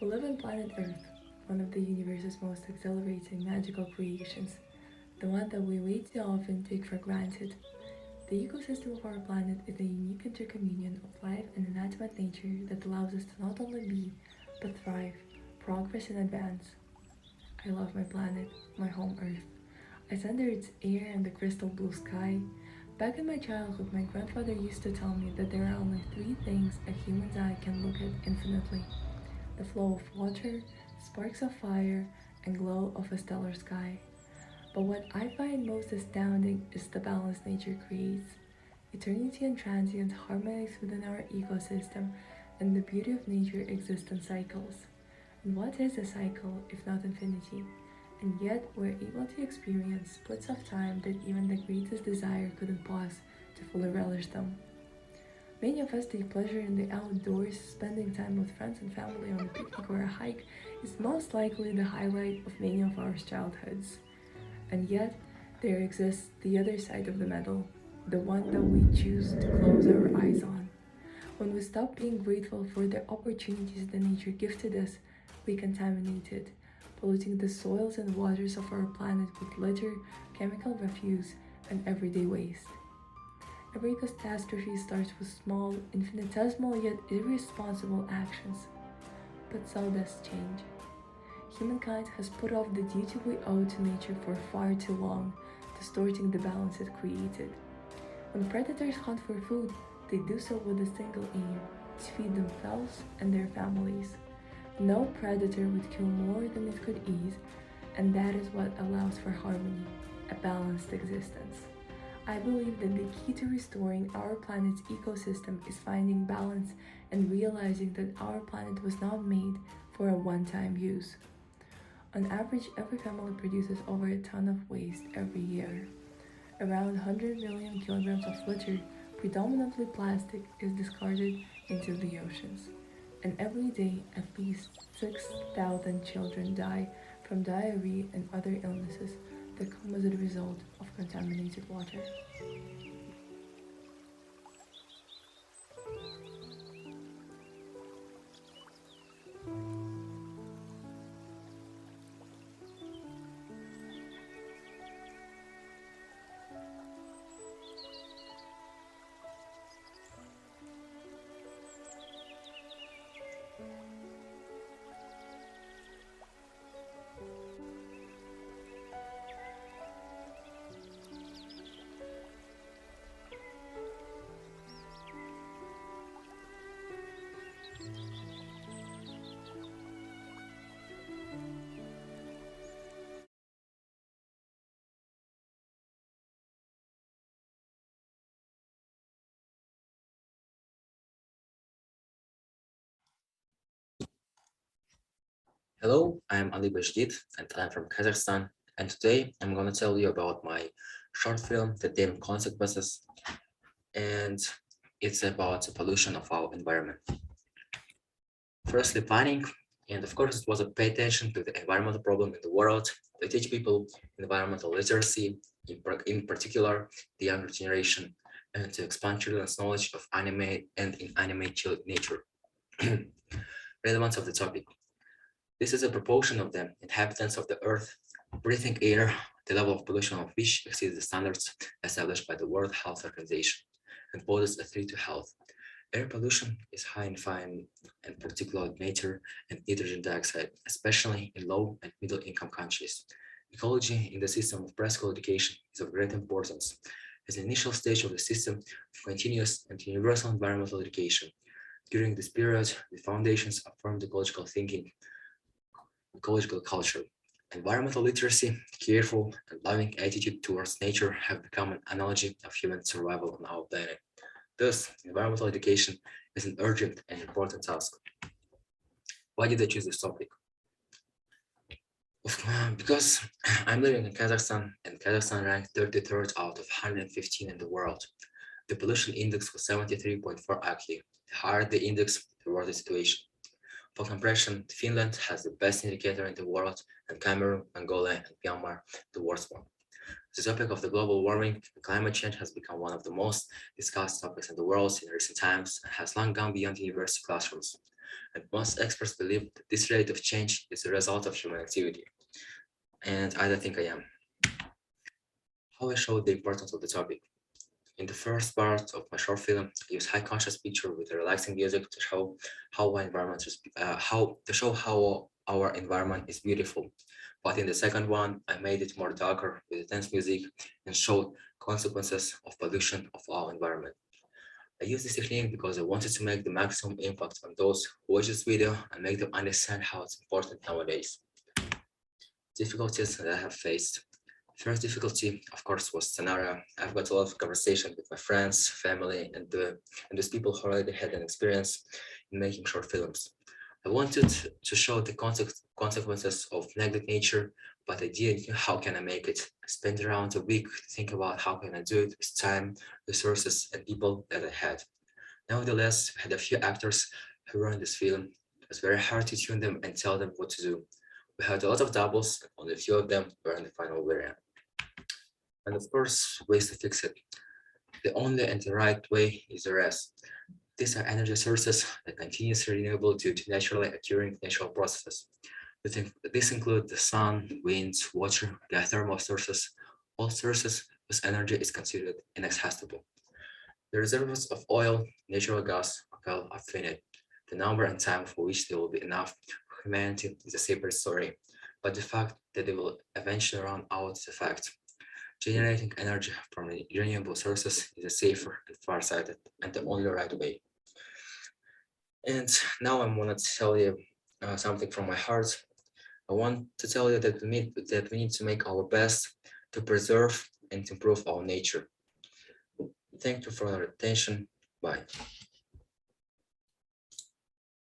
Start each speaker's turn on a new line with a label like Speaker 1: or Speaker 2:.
Speaker 1: We live on planet Earth, one of the universe's most exhilarating magical creations, the one that we way too often take for granted. The ecosystem of our planet is a unique intercommunion of life and inanimate nature that allows us to not only be, but thrive, progress, and advance. I love my planet, my home Earth. I under its air and the crystal blue sky. Back in my childhood, my grandfather used to tell me that there are only three things a human's eye can look at infinitely: the flow of water, sparks of fire, and glow of a stellar sky. But what I find most astounding is the balance nature creates. Eternity and transient harmonize within our ecosystem, and the beauty of nature exists in cycles. And what is a cycle if not infinity? And yet we're able to experience splits of time that even the greatest desire couldn't pause to fully relish them. Many of us take pleasure in the outdoors, spending time with friends and family on a picnic or a hike is most likely the highlight of many of our childhoods. And yet, there exists the other side of the medal, the one that we choose to close our eyes on. When we stop being grateful for the opportunities that nature gifted us, we contaminate it, polluting the soils and waters of our planet with litter, chemical refuse, and everyday waste. Every catastrophe starts with small, infinitesimal yet irresponsible actions, but so does change. Humankind has put off the duty we owe to nature for far too long, distorting the balance it created. When predators hunt for food, they do so with a single aim: to feed themselves and their families. No predator would kill more than it could eat, and that is what allows for harmony, a balanced existence. I believe that the key to restoring our planet's ecosystem is finding balance and realizing that our planet was not made for a one time use. On average, every family produces over a ton of waste every year. Around 100 million kilograms of litter, predominantly plastic, is discarded into the oceans. And every day, at least 6,000 children die from diarrhea and other illnesses that come as a result of contaminated water.
Speaker 2: Hello, I'm Ali Bajdid and I'm from Kazakhstan. And today I'm going to tell you about my short film, The Dim Consequences, and it's about the pollution of our environment. Firstly, planning, and of course, it was a pay attention to the environmental problem in the world, to teach people environmental literacy, in particular, the younger generation, and to expand children's knowledge of anime and inanimate nature. Relevance of the topic. This is a proportion of the inhabitants of the earth breathing air, the level of pollution of which exceeds the standards established by the World Health Organization and poses a threat to health. Air pollution is high in fine and particulate matter and nitrogen dioxide, especially in low and middle income countries. Ecology in the system of preschool education is of great importance as an initial stage of the system of continuous and universal environmental education. During this period, the foundations of formed ecological thinking, ecological culture. Environmental literacy, careful and loving attitude towards nature have become an analogy of human survival on our planet. Thus, environmental education is an urgent and important task. Why did I choose this topic? Because I'm living in Kazakhstan, and Kazakhstan ranked 33rd out of 115 in the world. The pollution index was 73.4 ACU. The higher the index, the worse the situation. For comparison, Finland has the best indicator in the world, and Cameroon, Angola, and Myanmar the worst one. The topic of the global warming and climate change has become one of the most discussed topics in the world in recent times and has long gone beyond university classrooms. And most experts believe that this rate of change is a result of human activity. And I don't think I am. How I showed the importance of the topic. In the first part of my short film, I use high contrast picture with relaxing music to show how our environment is, how our environment is beautiful. But in the second one, I made it more darker with tense music and showed consequences of pollution of our environment. I used this technique because I wanted to make the maximum impact on those who watch this video and make them understand how it's important nowadays. Difficulties that I have faced. First difficulty, of course, was scenario. I've got a lot of conversation with my friends, family, and those people who already had an experience in making short films. I wanted to show the consequences of neglect nature, but I didn't know how can I make it. I spent around a week to think about how can I do it with time, resources, and people that I had. Nevertheless, I had a few actors who were in this film. It was very hard to tune them and tell them what to do. We had a lot of doubles, and only a few of them were in the final variant. And of course, ways to fix it. The only and the right way is the rest. These are energy sources that continuously renewable due to naturally occurring natural processes. This include the sun, winds, water, geothermal sources, all sources whose energy is considered inaccessible. The reservoirs of oil, natural gas, oil are finite. The number and time for which they will be enough for humanity is a separate story, but the fact that they will eventually run out is a fact. Generating energy from renewable sources is a safer and far-sighted and the only right way. And now I'm going to tell you something from my heart. I want to tell you that we need to make our best to preserve and improve our nature. Thank you for your attention. Bye.